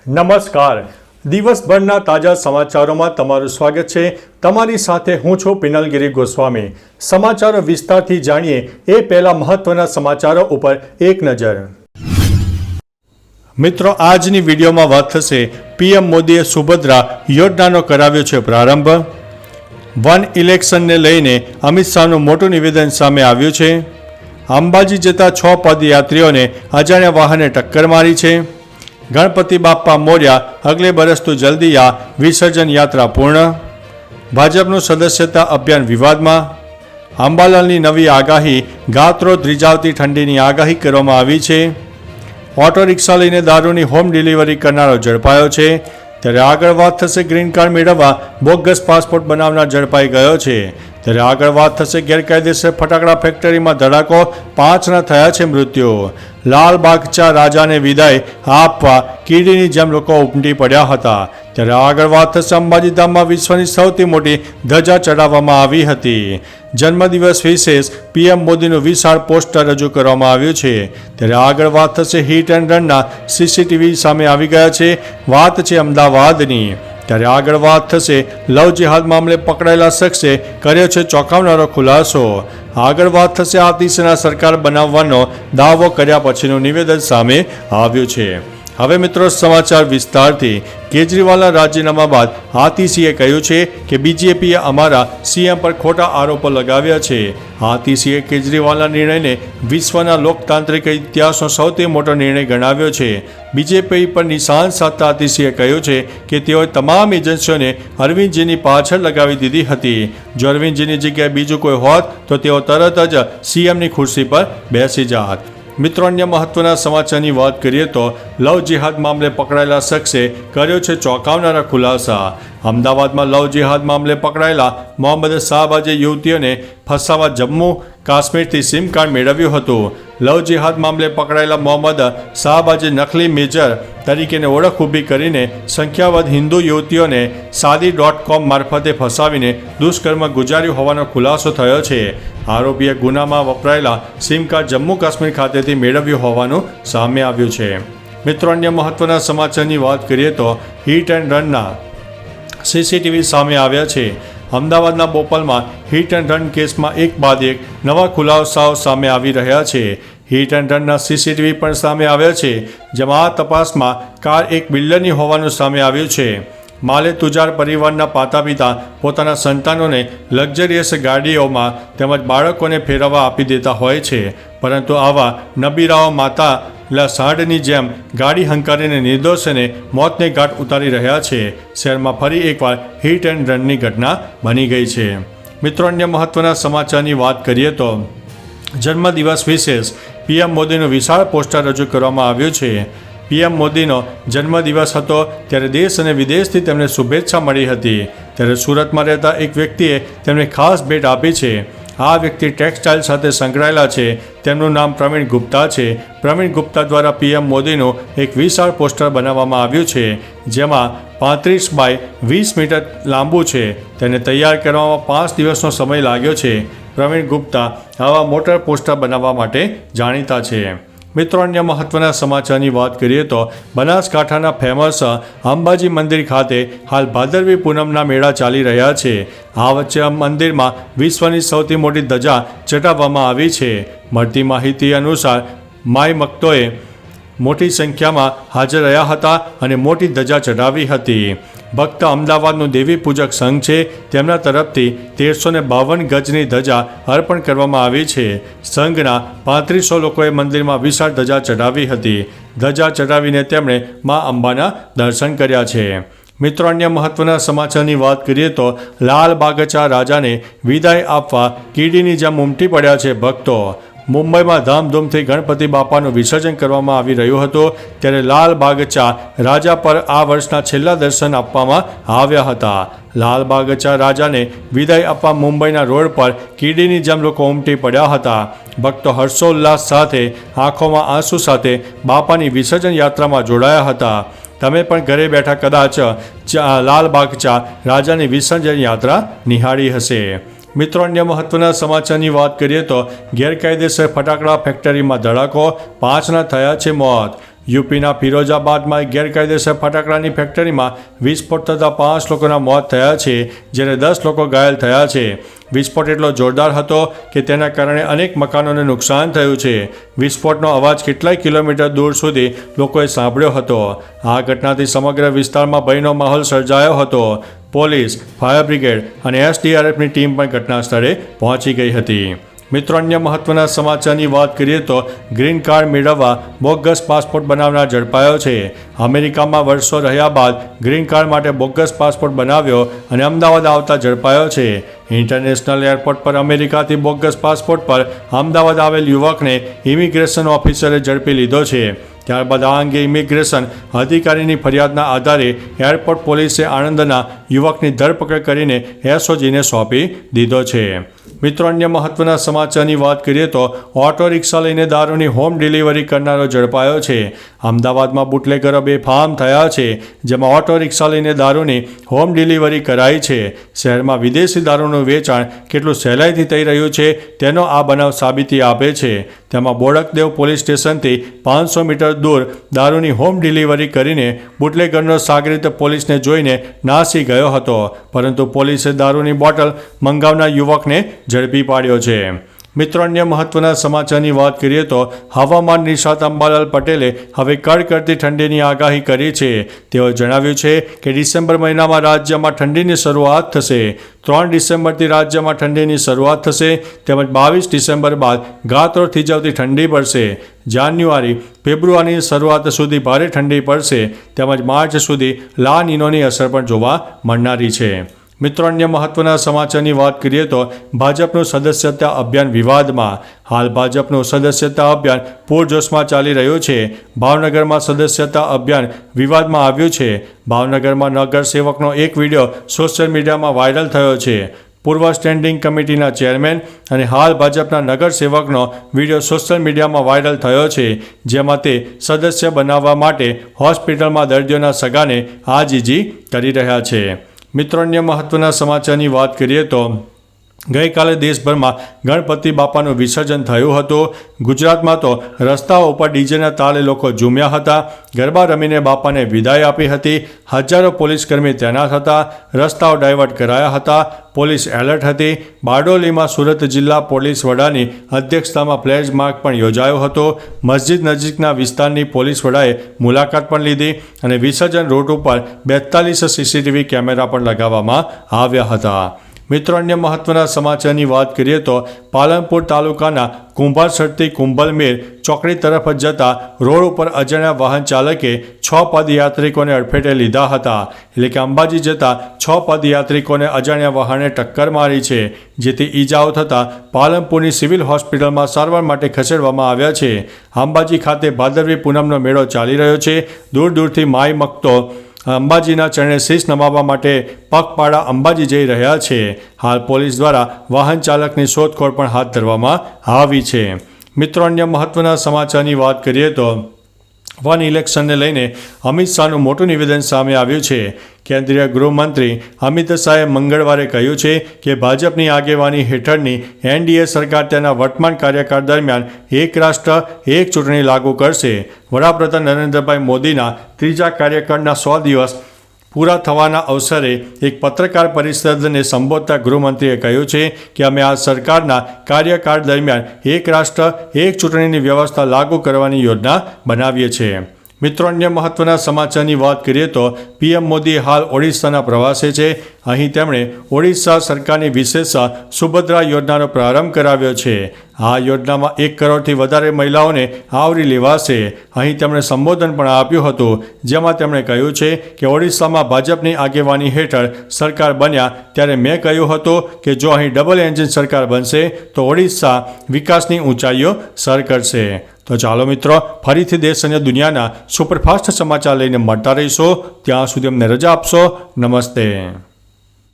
નમસ્કાર. દિવસભરના તાજા સમાચારોમાં તમારું સ્વાગત છે. તમારી સાથે હું છું પિનલગીરી ગોસ્વામી. સમાચારો વિસ્તારથી જાણીએ એ પહેલા મહત્વના સમાચારો ઉપર એક નજર. મિત્રો, આજની વિડીયોમાં વાત થશે પીએમ મોદીએ સુભદ્રા યોજનાનો કરાવ્યો છે પ્રારંભ. વન ઇલેક્શનને લઈને અમિત શાહનું મોટું નિવેદન સામે આવ્યું છે. અંબાજી જતા 6 પદયાત્રીઓને અજાણ્યા વાહને ટક્કર મારી છે. ગણપતિ બાપ્પા મોર્યા, અગલે બરસ તો જલ્દી આ વિસર્જન યાત્રા પૂર્ણ. ભાજપનું સદસ્યતા અભિયાન વિવાદમાં. અંબાલાલની નવી આગાહી, ગાત્રો ધ્રીજાવતી ઠંડીની આગાહી કરવામાં આવી છે. ઓટો રિક્ષા લઈને દારૂની હોમ ડિલિવરી કરનારો ઝડપાયો છે. ત્યારે આગળ વાત થશે ગ્રીન કાર્ડ મેળવવા બોગસ પાસપોર્ટ બનાવનાર ઝડપાઈ ગયો છે. ત્યારે આગળ વાત થશે ગેરકાયદેસર ફટાકડા ફેક્ટરીમાં ધડાકો, 5ના થયા છે મૃત્યુ. લાલ બાગચા રાજાને વિદાય આપવા કીડીની જેમ લોકો ઉમટી પડ્યા હતા. ત્યારે આગળ વાત થશે અંબાજી ધામમાં વિશ્વની સૌથી મોટી ધજા ચડાવવામાં આવી હતી. જન્મદિવસ વિશેષ પીએમ મોદીનું વિશાળ પોસ્ટર રજૂ કરવામાં આવ્યું છે. ત્યારે આગળ વાત થશે હિટ એન્ડ રનના સીસીટીવી સામે આવી ગયા છે. વાત છે અમદાવાદની. ત્યારે આગળ વાત થશે લવ જેહાદ મામલે પકડાયેલા શખ્સે કર્યો છે ચોંકાવનારો ખુલાસો. આગળ વાત થશે આતિશીના સરકાર બનાવવાનો દાવો કર્યા પછીનું નિવેદન સામે આવ્યું છે. હવે મિત્રો સમાચાર વિસ્તારથી. કેજરીવાલના રાજીનામા બાદ આતિશીએ કહ્યું છે કે બીજેપીએ અમારા સીએમ પર ખોટા આરોપો લગાવ્યા છે. આતિશીએ કેજરીવાલના નિર્ણયને વિશ્વના લોકતાંત્રિક ઇતિહાસનો સૌથી મોટો નિર્ણય ગણાવ્યો છે. બીજેપી પર નિશાન સાધતા આતિશીએ કહ્યું છે કે તેઓએ તમામ એજન્સીઓને અરવિંદજીની પાછળ લગાવી દીધી હતી. જો અરવિંદજીની જગ્યાએ બીજું કોઈ હોત તો તેઓ તરત જ સીએમની ખુરશી પર બેસી જાત. મિત્રો, અન્ય મહત્વના સમાચારની વાત કરીએ તો લવ જેહાદ મામલે પકડાયેલા શખ્સે કર્યો છે ચોંકાવનારા ખુલાસા. અમદાવાદમાં લવ જેહાદ મામલે પકડાયેલા મોહમ્મદ શાહબાજે યુવતીઓને ફસાવા જમ્મુ કાશ્મીરથી સિમ કાર્ડ મેળવ્યું હતું. લવ જેહાદ મામલે પકડાયેલા મોહમ્મદ શાહબાજે નકલી મેજર તરીકેની ઓળખ ઊભી કરીને સંખ્યાબંધ હિન્દુ યુવતીઓને સાદી.com મારફતે ફસાવીને દુષ્કર્મ ગુજાર્યું હોવાનો ખુલાસો થયો છે. આરોપીએ ગુનામાં વપરાયેલા સિમ કાર્ડ જમ્મુ કાશ્મીર ખાતેથી મેળવ્યું હોવાનું સામે આવ્યું છે. મિત્રો, અન્ય મહત્વના સમાચારની વાત કરીએ તો હિટ એન્ડ રનના સીસીટીવી સામે આવ્યા છે. અમદાવાદના બોપલમાં હિટ એન્ડ રન કેસમાં એક બાદ એક નવા ખુલાસાઓ સામે આવી રહ્યા છે. હિટ એન્ડ રનના સીસીટીવી પણ સામે આવ્યા છે, જેમાં આ તપાસમાં કાર એક બિલ્ડરની હોવાનું સામે આવ્યું છે. માલે તુજાર પરિવારના માતા પિતા પોતાના સંતાનોને લક્ઝરિયસ ગાડીઓમાં તેમજ બાળકોને ફેરવવા આપી દેતા હોય છે, પરંતુ આવા નબીરાઓ માતા સાંઢની જેમ ગાડી હંકારીને નિર્દોષને મોતને ઘાટ ઉતારી રહ્યા છે. શહેરમાં ફરી એકવાર હિટ એન્ડ રનની ઘટના બની ગઈ છે. મિત્રો, અન્ય મહત્વના સમાચારની વાત કરીએ તો જન્મદિવસ વિશેષ પીએમ મોદીનું વિશાળ પોસ્ટર રજૂ કરવામાં આવ્યું છે. પીએમ મોદીનો જન્મદિવસ હતો ત્યારે દેશ અને વિદેશથી તેમને શુભેચ્છા મળી હતી. ત્યારે સુરતમાં રહેતા એક વ્યક્તિએ તેમને ખાસ ભેટ આપી છે. આ વ્યક્તિ ટેક્સટાઇલ સાથે સંકળાયેલા છે. તેમનું નામ પ્રવીણ ગુપ્તા છે. પ્રવીણ ગુપ્તા દ્વારા પીએમ મોદીનું એક વિશાળ પોસ્ટર બનાવવામાં આવ્યું છે, જેમાં 35 બાય 20 મીટર લાંબુ છે. તેને તૈયાર કરવામાં 5 દિવસનો સમય લાગ્યો છે. પ્રવીણ ગુપ્તા આવા મોટા પોસ્ટર બનાવવા માટે જાણીતા છે. મિત્રો, અન્ય મહત્વના સમાચારની વાત કરીએ તો બનાસકાંઠાના ફેમસ અંબાજી મંદિર ખાતે હાલ ભાદરવી પૂનમના મેળા ચાલી રહ્યા છે. આ વચ્ચે મંદિરમાં વિશ્વની સૌથી મોટી ધજા ચઢાવવામાં આવી છે. મળતી માહિતી અનુસાર માય ભક્તોએ મોટી સંખ્યામાં હાજર રહ્યા હતા અને મોટી ધજા ચઢાવી હતી. ભક્ત અમદાવાદનું દેવી પૂજક સંઘ છે, તેમના તરફથી 1352 ગજની ધજા અર્પણ કરવામાં આવી છે. સંઘના 3500 લોકોએ મંદિરમાં વિશાળ ધજા ચઢાવી હતી. ધજા ચઢાવીને તેમણે મા અંબાના દર્શન કર્યા છે. મિત્રો, અન્ય મહત્વના સમાચારની વાત કરીએ તો લાલ બાગચા રાજાને વિદાય આપવા કીડીની જેમ ઉમટી પડ્યા છે ભક્તો. મુંબઈમાં ધામધૂમથી ગણપતિ બાપાનું વિસર્જન કરવામાં આવી રહ્યું હતું. ત્યારે લાલ બાગચા રાજા પર આ વર્ષના છેલ્લા દર્શન આપવામાં આવ્યા હતા. લાલ બાગચા રાજાને વિદાય આપવા મુંબઈના રોડ પર કીડીની જેમ લોકો ઉમટી પડ્યા હતા. ભક્તો હર્ષોલ્લાસ સાથે આંખોમાં આંસુ સાથે બાપાની વિસર્જન યાત્રામાં જોડાયા હતા. તમે પણ ઘરે બેઠા કદાચ લાલ બાગચા રાજાની વિસર્જન યાત્રા નિહાળી હશે. મિત્રો, અન્ય મહત્વના સમાચારની વાત કરીએ તો ગેરકાયદેસર ફટાકડા ફેક્ટરીમાં ધડાકો, 5ના થયા છે મોત. યુપીના ફિરોઝાબાદમાં ગેરકાયદેસર ફટાકડાની ફેક્ટરીમાં વિસ્ફોટ થતાં 5 લોકોના મોત થયા છે, જ્યારે 10 લોકો ઘાયલ થયા છે. વિસ્ફોટ એટલો જોરદાર હતો કે તેના કારણે અનેક મકાનોને નુકસાન થયું છે. વિસ્ફોટનો અવાજ કેટલાય કિલોમીટર દૂર સુધી લોકોએ સાંભળ્યો હતો. આ ઘટનાથી સમગ્ર વિસ્તારમાં ભયનો માહોલ સર્જાયો હતો. પોલીસ, ફાયર બ્રિગેડ અને એસડીઆરએફની ટીમ પણ ઘટના સ્થળે પહોંચી ગઈ હતી. મિત્રો, અન્ય મહત્વના સમાચારની વાત કરીએ તો ગ્રીન કાર્ડ મેળવવા બોગસ પાસપોર્ટ બનાવનાર ઝડપાયો છે. અમેરિકામાં વર્ષો રહ્યા બાદ ગ્રીન કાર્ડ માટે બોગસ પાસપોર્ટ બનાવ્યો અને અમદાવાદ આવતા ઝડપાયો છે. ઇન્ટરનેશનલ એરપોર્ટ પર અમેરિકાથી બોગસ પાસપોર્ટ પર અમદાવાદ આવેલ યુવકને ઇમિગ્રેશન ઓફિસરે ઝડપી લીધો છે. ત્યારબાદ આ અંગે ઇમિગ્રેશન અધિકારીની ફરિયાદના આધારે એરપોર્ટ પોલીસે આણંદના યુવકની ધરપકડ કરીને એસઓજીને સોંપી દીધો છે. મિત્રો, અન્ય મહત્વના સમાચારની વાત કરીએ તો ઓટો રિક્ષા લઈને દારૂની હોમ ડિલિવરી કરનારો ઝડપાયો છે. અમદાવાદમાં બુટલેગરો બેફામ થયા છે, જેમાં ઓટો રિક્ષા લઈને દારૂની હોમ ડિલિવરી કરાઈ છે. શહેરમાં વિદેશી દારૂનું વેચાણ કેટલું સહેલાઈથી થઈ રહ્યું છે તેનો આ બનાવ સાબિતી આપે છે. તેમાં બોડકદેવ પોલીસ સ્ટેશનથી 500 મીટર દૂર દારૂની હોમ ડિલિવરી કરીને બુટલેગરનો સાગરીત પોલીસને જોઈને નાસી ગયો હતો, પરંતુ પોલીસે દારૂની બોટલ મંગાવનાર યુવકને ઝડપી પાડ્યો છે. મિત્રો, અન્ય મહત્વના સમાચારની વાત કરીએ તો હવામાન નિષ્ણાત અંબાલાલ પટેલે હવે કડકડતી ઠંડીની આગાહી કરી છે. તેઓએ જણાવ્યું છે કે ડિસેમ્બર મહિનામાં રાજ્યમાં ઠંડીની શરૂઆત થશે. 3 ડિસેમ્બરથી રાજ્યમાં ઠંડીની શરૂઆત થશે, તેમજ 22 ડિસેમ્બર બાદ ગાત્રો થીજાવતી ઠંડી પડશે. જાન્યુઆરી, ફેબ્રુઆરીની શરૂઆત સુધી ભારે ઠંડી પડશે, તેમજ માર્ચ સુધી લા નીનોની અસર પણ જોવા મળનારી છે. મિત્રો, અન્ય મહત્વના સમાચારની વાત કરીએ તો ભાજપનું સદસ્યતા અભિયાન વિવાદમાં. હાલ ભાજપનું સદસ્યતા અભિયાન પૂરજોશમાં ચાલી રહ્યું છે. ભાવનગરમાં સદસ્યતા અભિયાન વિવાદમાં આવ્યું છે. ભાવનગરમાં નગરસેવકનો એક વિડીયો સોશિયલ મીડિયામાં વાયરલ થયો છે. પૂર્વ સ્ટેન્ડિંગ કમિટીના ચેરમેન અને હાલ ભાજપના નગરસેવકનો વિડીયો સોશિયલ મીડિયામાં વાયરલ થયો છે, જેમાં તે સદસ્ય બનાવવા માટે હોસ્પિટલમાં દર્દીઓના સગાને આજીજી કરી રહ્યા છે. મિત્રો, અન્ય મહત્વના સમાચારની વાત કરીએ તો ગઈકાલે દેશભરમાં ગણપતિ બાપાનું વિસર્જન થયું હતું. ગુજરાતમાં તો રસ્તાઓ ઉપર ડીજેના તાલે લોકો ઝૂમ્યા હતા. ગરબા રમીને બાપાને વિદાય આપી હતી. હજારો પોલીસકર્મી તૈનાત હતા. રસ્તાઓ ડાયવર્ટ કરાયા હતા. પોલીસ એલર્ટ હતી. બારડોલીમાં સુરત જિલ્લા પોલીસ વડાની અધ્યક્ષતામાં ફ્લેગ માર્ચ પણ યોજાયો હતો. મસ્જિદ નજીકના વિસ્તારની પોલીસ વડાએ મુલાકાત પણ લીધી અને વિસર્જન રૂટ ઉપર 42 સીસીટીવી કેમેરા પણ લગાવવામાં આવ્યા હતા. મિત્રો, અન્ય મહત્વના સમાચારની વાત કરીએ તો પાલનપુર તાલુકાના કુંભારસરથી કુંભલમેર ચોકડી તરફ જતા રોડ ઉપર અજાણ્યા વાહન ચાલકે 6 પદયાત્રિકોને અડફેટે લીધા હતા. એટલે કે અંબાજી જતા 6 પદયાત્રિકોને અજાણ્યા વાહને ટક્કર મારી છે, જેથી ઈજાઓ થતાં પાલનપુરની સિવિલ હોસ્પિટલમાં સારવાર માટે ખસેડવામાં આવ્યા છે. અંબાજી ખાતે ભાદરવી પૂનમનો મેળો ચાલી રહ્યો છે. દૂર દૂરથી માઈ મક્તો અંબાજીના ચરણે શીશ નમાવવા માટે પગપાળા અંબાજી જઈ રહ્યા છે. હાલ પોલીસ દ્વારા વાહન ચાલકની શોધખોળ પણ હાથ ધરવામાં આવી છે. મિત્રો, અન્ય મહત્વના સમાચારની વાત કરીએ તો વન ઇલેક્શનને લઈને અમિત શાહનું મોટું નિવેદન સામે આવ્યું છે. કેન્દ્રીય ગૃહમંત્રી અમિત શાહે મંગળવારે કહ્યું છે કે ભાજપની આગેવાની હેઠળની એનડીએ સરકાર તેના વર્તમાન કાર્યકાળ દરમિયાન એક રાષ્ટ્ર એક ચૂંટણી લાગુ કરશે. વડાપ્રધાન નરેન્દ્રભાઈ મોદીના ત્રીજા કાર્યકાળના 100 દિવસ પૂરા થવાના અવસરે એક પત્રકાર પરિષદને સંબોધતા ગૃહમંત્રીએ કહ્યું છે કે અમે આ સરકારના કાર્યકાળ દરમિયાન એક રાષ્ટ્ર એક ચૂંટણીની વ્યવસ્થા લાગુ કરવાની યોજના બનાવીએ છીએ. મિત્રો, અન્ય મહત્વના સમાચારની વાત કરીએ તો પીએમ મોદી હાલ ઓડિશાના પ્રવાસે છે. અહીં તેમણે ઓડિશા સરકારની વિશેષ સુભદ્રા યોજનાનો પ્રારંભ કરાવ્યો છે. આ યોજનામાં 1 કરોડથી વધારે મહિલાઓને આવરી લેવાશે. અહીં તેમણે સંબોધન પણ આપ્યું હતું, જેમાં તેમણે કહ્યું છે કે ઓડિશામાં ભાજપની આગેવાની હેઠળ સરકાર બન્યા ત્યારે મેં કહ્યું હતું કે જો અહીં ડબલ એન્જિન સરકાર બનશે તો ઓડિશા વિકાસની ઊંચાઈઓ સર કરશે. તો ચાલો મિત્રો, ફરીથી દેશ અને દુનિયાના સુપરફાસ્ટ સમાચાર લઈને મળતા રહીશો. ત્યાં સુધી અમને રજા આપશો. નમસ્તે.